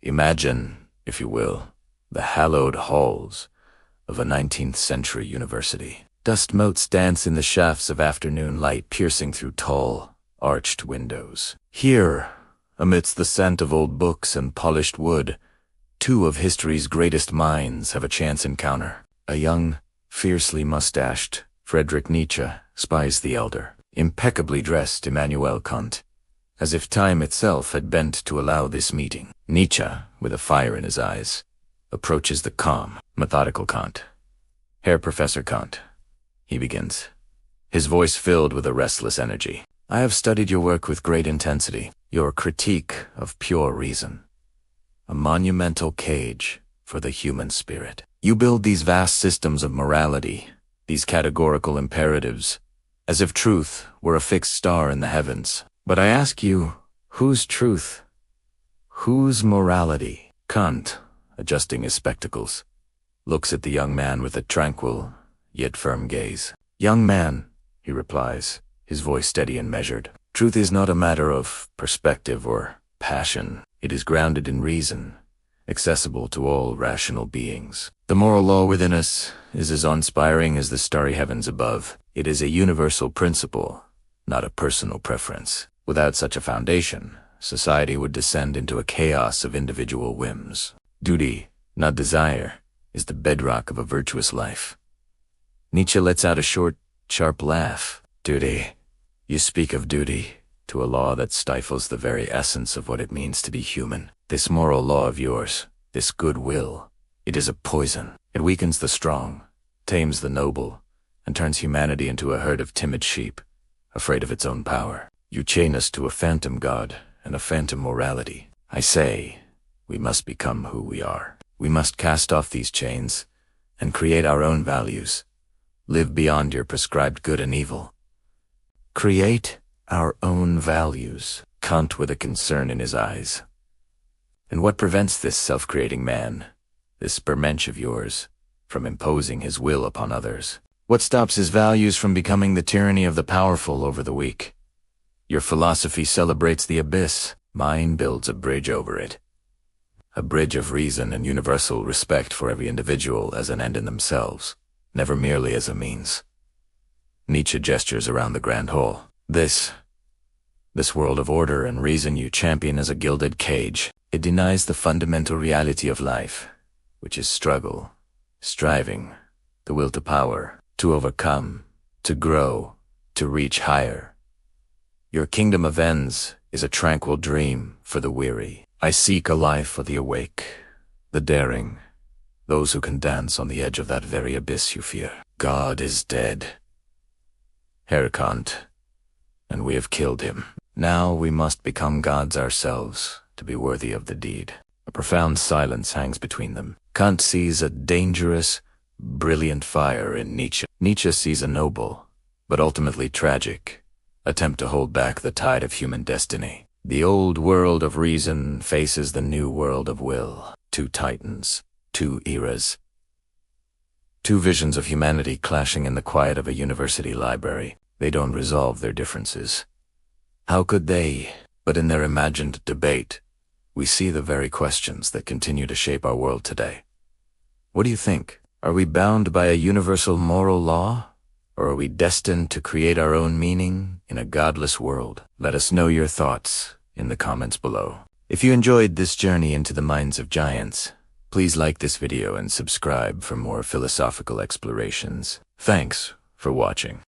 Imagine, if you will, the hallowed halls of a 19th century university. Dust motes dance in the shafts of afternoon light piercing through tall, arched windows. Here, amidst the scent of old books and polished wood, two of history's greatest minds have a chance encounter. A young, fiercely mustached Friedrich Nietzsche spies the elder, impeccably dressed Immanuel Kant, as if time itself had bent to allow this meeting. Nietzsche, with a fire in his eyes, approaches the calm, methodical Kant. "Herr Professor Kant," he begins, his voice filled with a restless energy. "I have studied your work with great intensity, your critique of pure reason. A monumental cage for the human spirit. You build these vast systems of morality, these categorical imperatives, as if truth were a fixed star in the heavens. But I ask you, whose truth? Whose morality?" Kant, adjusting his spectacles, looks at the young man with a tranquil, yet firm gaze. "Young man," he replies, his voice steady and measured, "truth is not a matter of perspective or passion. It is grounded in reason, accessible to all rational beings. The moral law within us is as uninspiring as the starry heavens above. It is a universal principle, not a personal preference. Without such a foundation, society would descend into a chaos of individual whims. Duty, not desire, is the bedrock of a virtuous life." Nietzsche lets out a short, sharp laugh. "Duty? You speak of duty to a law that stifles the very essence of what it means to be human. This moral law of yours, this goodwill, it is a poison. It weakens the strong, tames the noble, and turns humanity into a herd of timid sheep, afraid of its own power. You chain us to a phantom god and a phantom morality. I say, we must become who we are. We must cast off these chains and create our own values. Live beyond your prescribed good and evil. Create our own values." Kant with a concern in his eyes. "And what prevents this self-creating man, this Bermensch of yours, from imposing his will upon others? What stops his values from becoming the tyranny of the powerful over the weak? Your philosophy celebrates the abyss. Mine builds a bridge over it. A bridge of reason and universal respect for every individual as an end in themselves, never merely as a means." Nietzsche gestures around the grand hall. This world of order and reason you champion as a gilded cage. It denies the fundamental reality of life, which is struggle, striving, the will to power, to overcome, to grow, to reach higher. Your kingdom of ends is a tranquil dream for the weary. I seek a life for the awake, the daring, those who can dance on the edge of that very abyss you fear. God is dead, Herr Kant, and we have killed him. Now we must become gods ourselves to be worthy of the deed." A profound silence hangs between them. Kant sees a dangerous, brilliant fire in Nietzsche. Nietzsche sees a noble, but ultimately tragic, attempt to hold back the tide of human destiny. The old world of reason faces the new world of will. Two titans, two eras. Two visions of humanity clashing in the quiet of a university library. They don't resolve their differences. How could they? But in their imagined debate, we see the very questions that continue to shape our world today. What do you think? Are we bound by a universal moral law? Or are we destined to create our own meaning in a godless world? Let us know your thoughts in the comments below. If you enjoyed this journey into the minds of giants, please like this video and subscribe for more philosophical explorations. Thanks for watching.